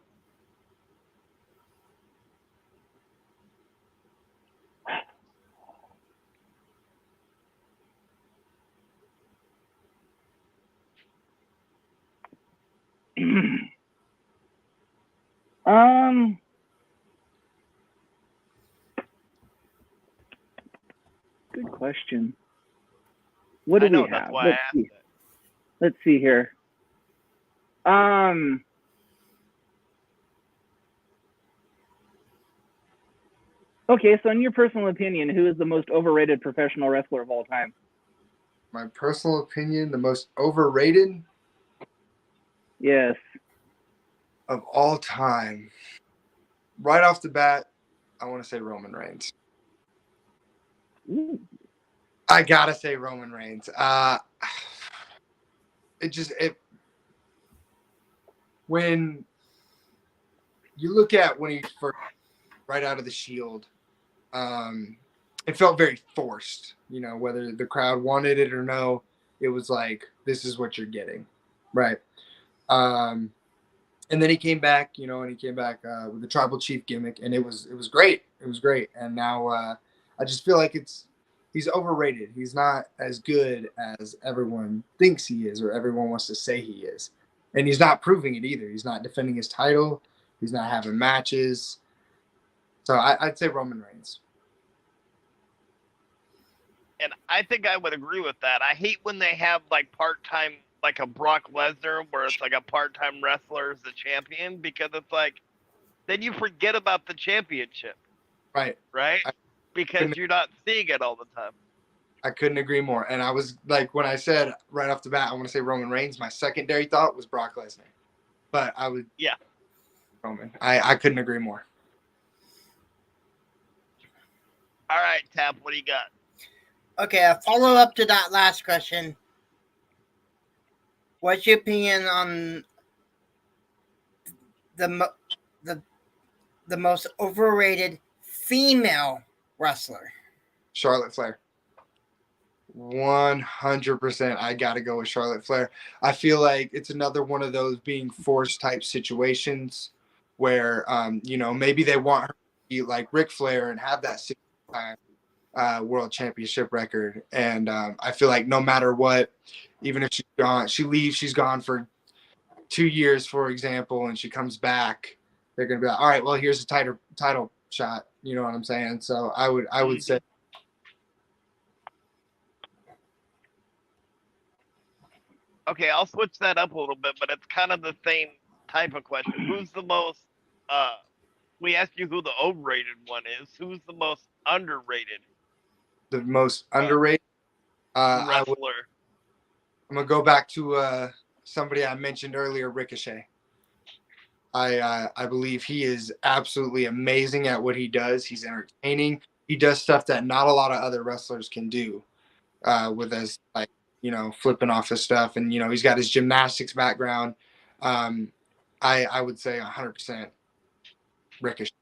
[SPEAKER 1] Good question. What do we have?
[SPEAKER 3] That's why I asked it.
[SPEAKER 1] Let's see here. Okay, so in your personal opinion, who is the most overrated professional wrestler of all time?
[SPEAKER 2] My personal opinion, the most overrated
[SPEAKER 1] Yes.
[SPEAKER 2] of all time. Right off the bat, I want to say Roman Reigns.
[SPEAKER 1] Ooh.
[SPEAKER 2] I gotta say Roman Reigns. When you look at when he first right out of the Shield, it felt very forced. You know, whether the crowd wanted it or no, it was like, this is what you're getting, right? And then he came back, with the Tribal Chief gimmick, and it was great. It was great, and now I just feel like he's overrated. He's not as good as everyone thinks he is, or everyone wants to say he is, and he's not proving it either. He's not defending his title. He's not having matches. So I'd say Roman Reigns.
[SPEAKER 3] And I think I would agree with that. I hate when they have like part-time, like a Brock Lesnar, where it's like a part-time wrestler as the champion, because it's like, then you forget about the championship.
[SPEAKER 2] Right.
[SPEAKER 3] Because you're not seeing it all the time.
[SPEAKER 2] I couldn't agree more. And I was like, when I said right off the bat, I want to say Roman Reigns, my secondary thought was Brock Lesnar. But I would.
[SPEAKER 3] Yeah.
[SPEAKER 2] Roman. I couldn't agree more.
[SPEAKER 3] All right, Tap, what do you got?
[SPEAKER 4] Okay, a follow up to that last question. What's your opinion on the most overrated female wrestler?
[SPEAKER 2] Charlotte Flair. 100%. I got to go with Charlotte Flair. I feel like it's another one of those being forced type situations where, maybe they want her to be like Ric Flair and have that 6-time world championship record. And I feel like no matter what, even if she's gone for 2 years, for example, and she comes back, they're going to be like, all right, well, here's a title shot. You know what I'm saying? So I would say.
[SPEAKER 3] Okay, I'll switch that up a little bit, but it's kind of the same type of question. Who's the most, we asked you who the overrated one is. Who's the most underrated?
[SPEAKER 2] The most underrated
[SPEAKER 3] wrestler.
[SPEAKER 2] I'm going to go back to somebody I mentioned earlier, Ricochet. I believe he is absolutely amazing at what he does. He's entertaining. He does stuff that not a lot of other wrestlers can do with his, flipping off his stuff. And, he's got his gymnastics background. I would say 100% Ricochet.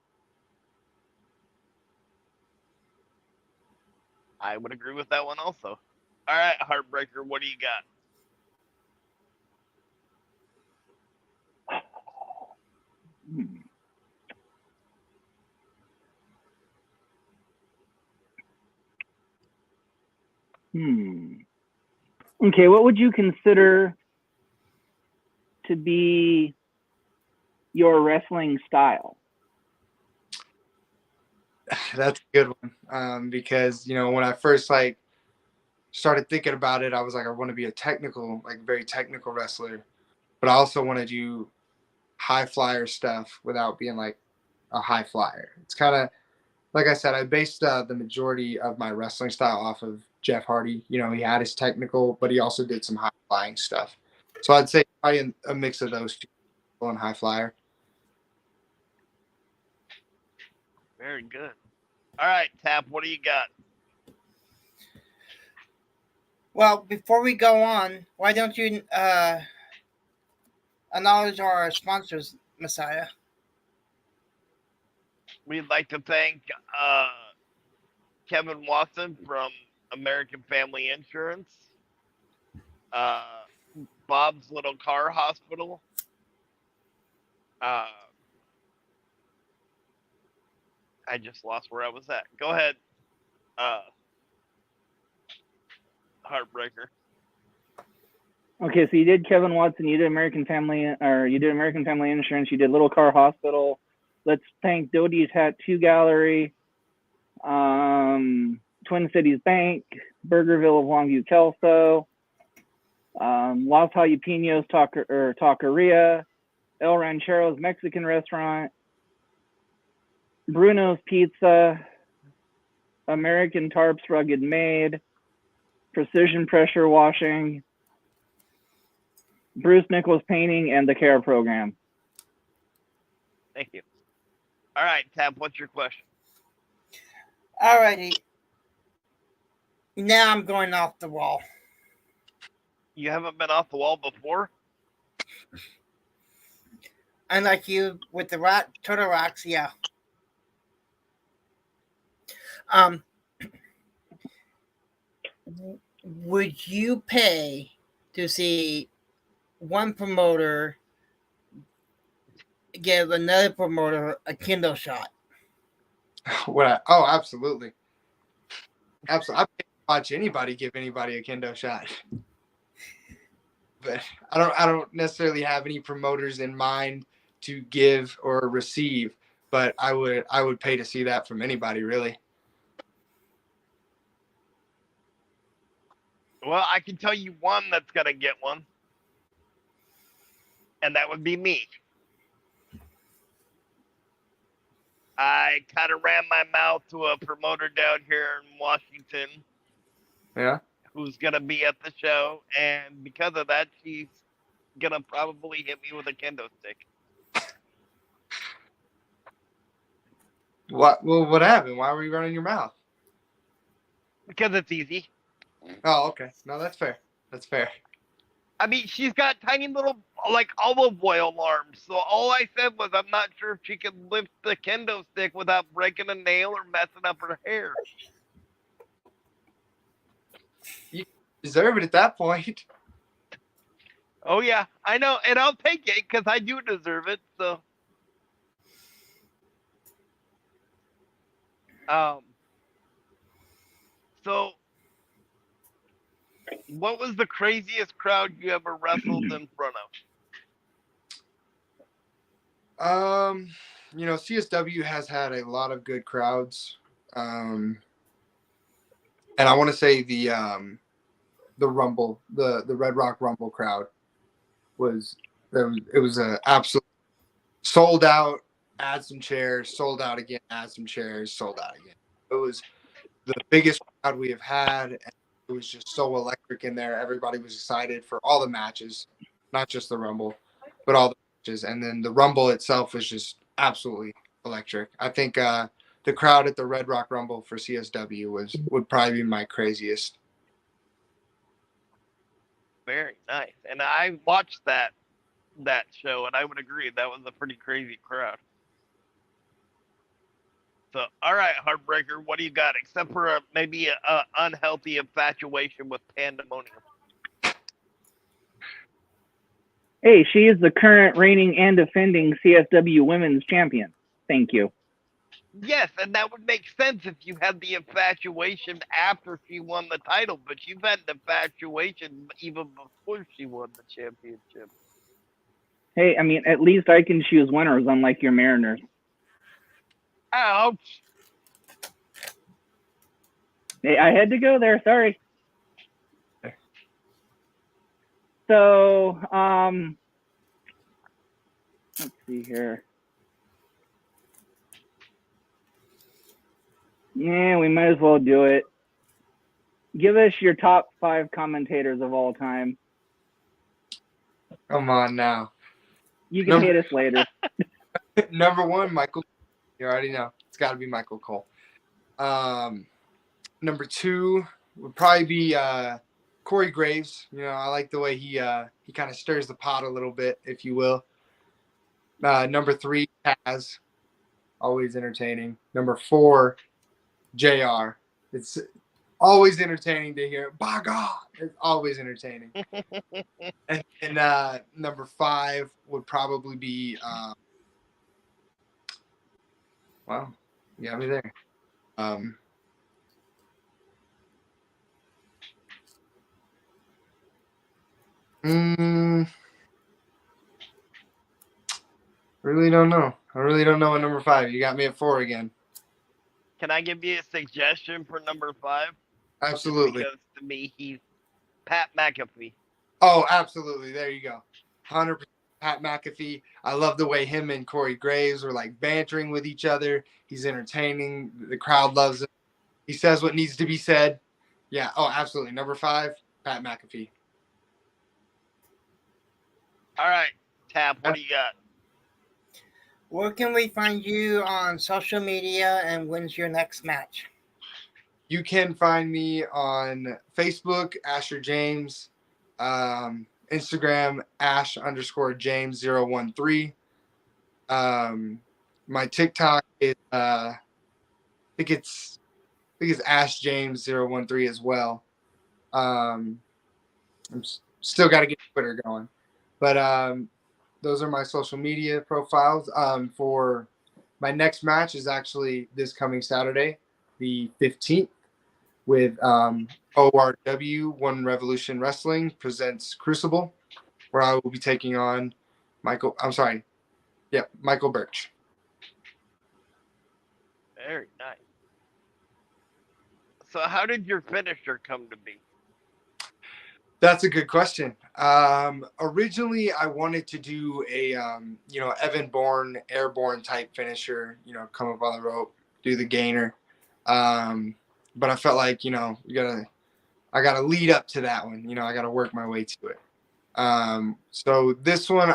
[SPEAKER 3] I would agree with that one also. All right, Heartbreaker, what do you got?
[SPEAKER 1] Hmm. Hmm. Okay, what would you consider to be your wrestling style?
[SPEAKER 2] That's a good one. Because when I first started thinking about it, I was like, I want to be a technical, very technical wrestler, but I also want to do high flyer stuff without being like a high flyer. It's kind of like I said, I based the majority of my wrestling style off of Jeff Hardy. He had his technical, but he also did some high flying stuff. So I'd say probably a mix of those two, on high flyer.
[SPEAKER 3] Very good. All right, Tap, what do you got?
[SPEAKER 4] Well, before we go on, why don't you acknowledge our sponsors, Messiah?
[SPEAKER 3] We'd like to thank Kevin Watson from American Family Insurance, Bob's Little Car Hospital, I just lost where I was at. Go ahead, Heartbreaker.
[SPEAKER 1] Okay, so you did Kevin Watson, you did American Family Insurance, you did Little Car Hospital. Let's thank Doty's Tattoo Gallery, Twin Cities Bank, Burgerville of Longview Kelso, Los Jalapenos Taqueria, El Ranchero's Mexican Restaurant, Bruno's Pizza, American Tarps Rugged Made, Precision Pressure Washing, Bruce Nichols Painting, and the CARE program.
[SPEAKER 3] Thank you. All right, Tap, what's your question?
[SPEAKER 4] Alrighty. Now I'm going off the wall.
[SPEAKER 3] You haven't been off the wall before?
[SPEAKER 4] Unlike you with the Turtle Rocks, yeah. Would you pay to see one promoter give another promoter a Kindle shot?
[SPEAKER 2] Oh, absolutely. Absolutely. I can't watch anybody give anybody a kendo shot. But I don't necessarily have any promoters in mind to give or receive, but I would pay to see that from anybody, really.
[SPEAKER 3] Well, I can tell you one that's going to get one, and that would be me. I kind of ran my mouth to a promoter down here in Washington.
[SPEAKER 2] Yeah.
[SPEAKER 3] Who's going to be at the show, and because of that, she's going to probably hit me with a kendo stick.
[SPEAKER 2] What happened? Why were you running your mouth?
[SPEAKER 3] Because it's easy.
[SPEAKER 2] Oh, okay. No, that's fair. That's fair.
[SPEAKER 3] I mean, she's got tiny little, olive oil arms. So all I said was I'm not sure if she can lift the kendo stick without breaking a nail or messing up her hair.
[SPEAKER 2] You deserve it at that point.
[SPEAKER 3] Oh, yeah, I know. And I'll take it because I do deserve it. So, what was the craziest crowd you ever wrestled in front
[SPEAKER 2] of? CSW has had a lot of good crowds. And I want to say the Rumble, the Red Rock Rumble crowd it was a absolute sold out, add some chairs, sold out again, add some chairs, sold out again. It was the biggest crowd we have had. And it was just so electric in there. Everybody was excited for all the matches, not just the Rumble, but all the matches. And then the Rumble itself was just absolutely electric. I think the crowd at the Red Rock Rumble for CSW would probably be my craziest.
[SPEAKER 3] Very nice. And I watched that show, and I would agree that was a pretty crazy crowd. So, all right, Heartbreaker, what do you got? Except for maybe a unhealthy infatuation with Pandemonium.
[SPEAKER 1] Hey, she is the current reigning and defending CSW Women's Champion. Thank you.
[SPEAKER 3] Yes, and that would make sense if you had the infatuation after she won the title, but you've had the infatuation even before she won the championship.
[SPEAKER 1] Hey, I mean, at least I can choose winners, unlike your Mariners.
[SPEAKER 3] Ouch!
[SPEAKER 1] Hey, I had to go there. Sorry. So, let's see here. Yeah, we might as well do it. Give us your top 5 commentators of all time.
[SPEAKER 2] Come on now.
[SPEAKER 1] You can hate us later.
[SPEAKER 2] Number 1, Michael. You already know. It's got to be Michael Cole. Number 2 would probably be Corey Graves. You know, I like the way he kind of stirs the pot a little bit, if you will. Number 3, Taz. Always entertaining. Number 4, JR. It's always entertaining to hear. By God, it's always entertaining. and number 5 would probably be. Wow, you got me there. Really don't know. I really don't know what number 5. You got me at 4 again.
[SPEAKER 3] Can I give you a suggestion for number 5?
[SPEAKER 2] Absolutely.
[SPEAKER 3] Because to me, he's Pat McAfee.
[SPEAKER 2] Oh, absolutely. There you go. 100% Pat McAfee. I love the way him and Corey Graves were like bantering with each other. He's entertaining. The crowd loves him. He says what needs to be said. Yeah. Oh, absolutely. Number 5, Pat McAfee.
[SPEAKER 3] All right, Tap, what do you got?
[SPEAKER 4] Where can we find you on social media, and when's your next match?
[SPEAKER 2] You can find me on Facebook, Asher James, Instagram, Ash_James013. My TikTok is I think it's Ash James013 as well. I'm still got to get Twitter going, but those are my social media profiles. For my next match is actually this coming Saturday, the 15th, with ORW One Revolution Wrestling presents Crucible, where I will be taking on Michael Birch.
[SPEAKER 3] Very nice. So how did your finisher come to be?
[SPEAKER 2] That's a good question. Originally, I wanted to do a Evan Bourne airborne type finisher. Come up on the rope, do the gainer. But I felt like I gotta lead up to that one. I gotta work my way to it. So this one,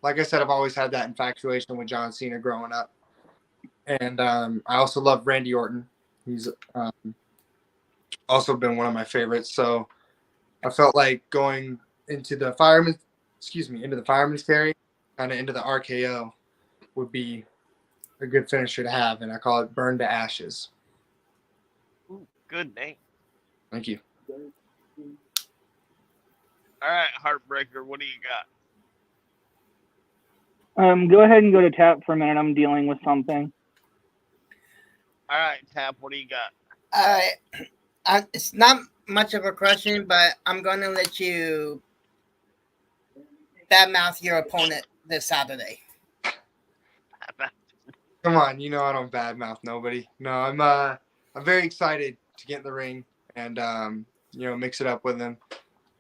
[SPEAKER 2] like I said, I've always had that infatuation with John Cena growing up, and I also love Randy Orton. He's also been one of my favorites. So I felt like going into the fireman's carry, kind of into the RKO, would be a good finisher to have, and I call it Burn to Ashes.
[SPEAKER 3] Ooh, good name.
[SPEAKER 2] Thank you.
[SPEAKER 3] All right, Heartbreaker, what do you got?
[SPEAKER 1] Go ahead and go to Tap for a minute. I'm dealing with something.
[SPEAKER 3] All right, Tap, what do you got?
[SPEAKER 4] It's not much of a question, but I'm going to let you badmouth your opponent this Saturday.
[SPEAKER 2] Come on, I don't badmouth nobody. No, I'm very excited to get in the ring and mix it up with him.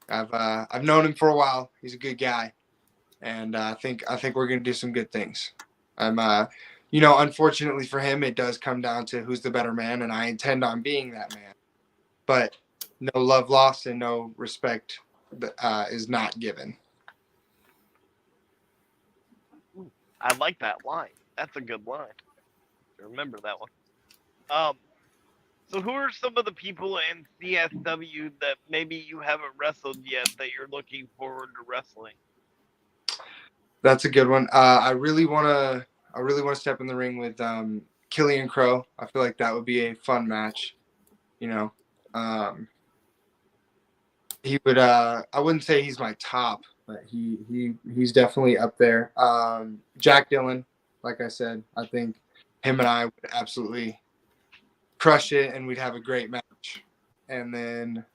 [SPEAKER 2] I've known him for a while. He's a good guy, and I think we're gonna do some good things. Unfortunately for him, it does come down to who's the better man, and I intend on being that man. But no love lost and no respect is not given.
[SPEAKER 3] I like that line. That's a good line. Remember that one. So who are some of the people in CSW that maybe you haven't wrestled yet that you're looking forward to wrestling?
[SPEAKER 2] That's a good one. I really want to step in the ring with Killian Crow. I feel like that would be a fun match. You know, he would. I wouldn't say he's my top, but he's definitely up there. Jack Dillon, like I said, I think him and I would absolutely crush it, and we'd have a great match. And then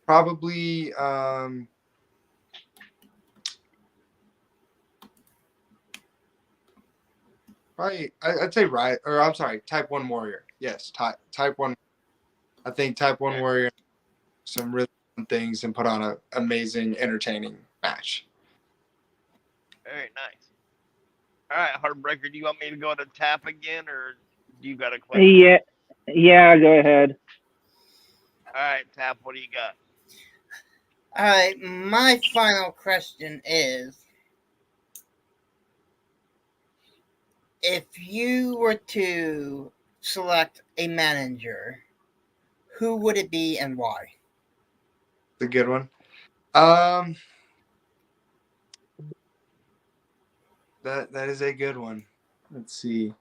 [SPEAKER 2] probably I'd say Riot, or I'm sorry, Type 1 Warrior. Yes, Type 1. I think Type 1 Warrior some really fun things and put on an amazing, entertaining match.
[SPEAKER 3] Very nice. All right, Heartbreaker, do you want me to go to Tap again, or do you got a question?
[SPEAKER 1] Yeah, go ahead.
[SPEAKER 3] All right, Tap, what do you got?
[SPEAKER 4] All right, my final question is, if you were to select a manager, who would it be and why?
[SPEAKER 2] It's a good one. That is a good one. Let's see.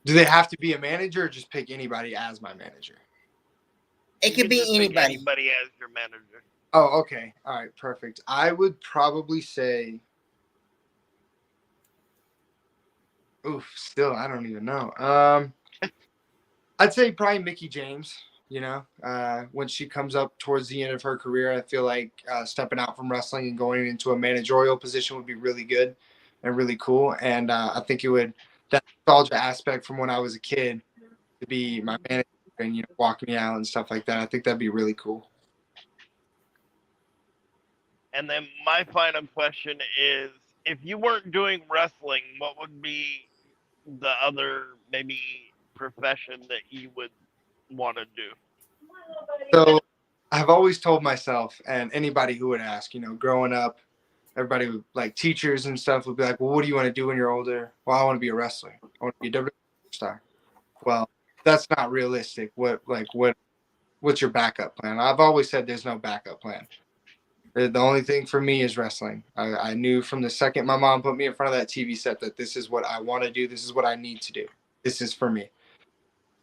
[SPEAKER 2] Do they have to be a manager, or just pick anybody as my manager?
[SPEAKER 4] It could be anybody.
[SPEAKER 3] Anybody as your manager.
[SPEAKER 2] Oh, okay. All right, perfect. I would probably say. Oof, still, I don't even know. I'd say probably Mickie James. You know, when she comes up towards the end of her career, I feel like stepping out from wrestling and going into a managerial position would be really good and really cool. And I think it would, that nostalgia aspect from when I was a kid, to be my manager and, you know, walk me out and stuff like that. I think that'd be really cool.
[SPEAKER 3] And then my final question is, if you weren't doing wrestling, what would be the other maybe profession that you would want to do?
[SPEAKER 2] So I've always told myself, and anybody who would ask, you know, growing up, everybody would, like teachers and stuff would be like, well, what do you want to do when you're older? Well, I want to be a wrestler. I want to be a WWE star. Well, that's not realistic. What's your backup plan? I've always said there's no backup plan. The only thing for me is wrestling. I knew from the second my mom put me in front of that TV set that this is what I want to do. This is what I need to do. This is for me.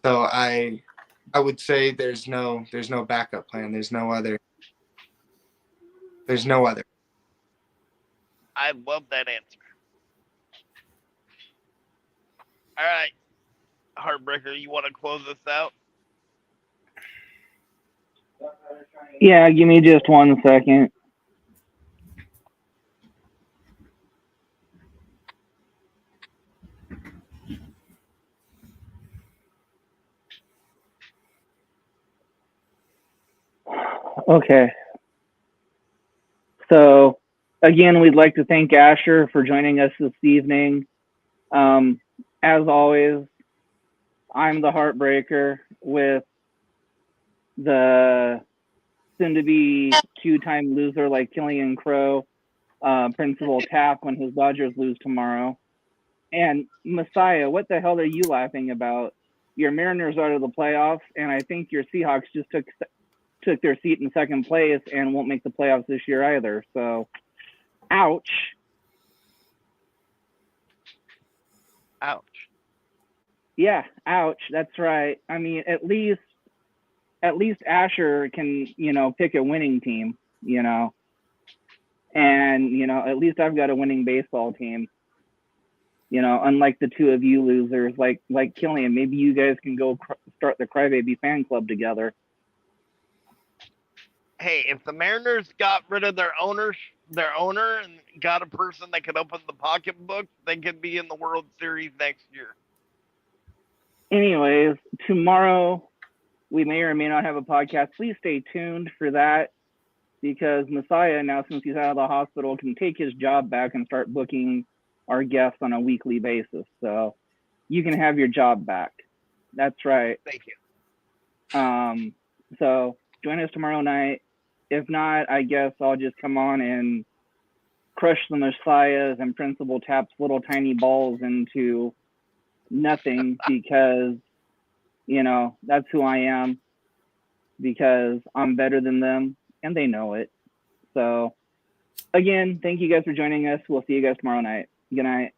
[SPEAKER 2] So I would say there's no backup plan. There's no other.
[SPEAKER 3] I love that answer. All right, Heartbreaker, you want to close this out?
[SPEAKER 1] Yeah, give me just 1 second. Okay. So, again, we'd like to thank Asher for joining us this evening. As always, I'm the Heartbreaker with the soon-to-be two-time loser like Killian Crow, Principal Tap when his Dodgers lose tomorrow. And Messiah, what the hell are you laughing about? Your Mariners are out of the playoffs, and I think your Seahawks just took their seat in second place and won't make the playoffs this year either. So, ouch.
[SPEAKER 3] Ouch.
[SPEAKER 1] Yeah, ouch. That's right. I mean, at least Asher can, you know, pick a winning team, you know. And, you know, at least I've got a winning baseball team. You know, unlike the two of you losers, like Killian, maybe you guys can go start the Crybaby fan club together.
[SPEAKER 3] Hey, if the Mariners got rid of their owner and got a person that could open the pocketbook, they could be in the World Series next year.
[SPEAKER 1] Anyways, tomorrow we may or may not have a podcast. Please stay tuned for that, because Messiah, now since he's out of the hospital, can take his job back and start booking our guests on a weekly basis. So you can have your job back. That's right.
[SPEAKER 3] Thank you.
[SPEAKER 1] So join us tomorrow night. If not, I guess I'll just come on and crush the Messiahs and Principal Tap's little tiny balls into nothing, because, you know, that's who I am, because I'm better than them and they know it. So again, thank you guys for joining us. We'll see you guys tomorrow night. Good night.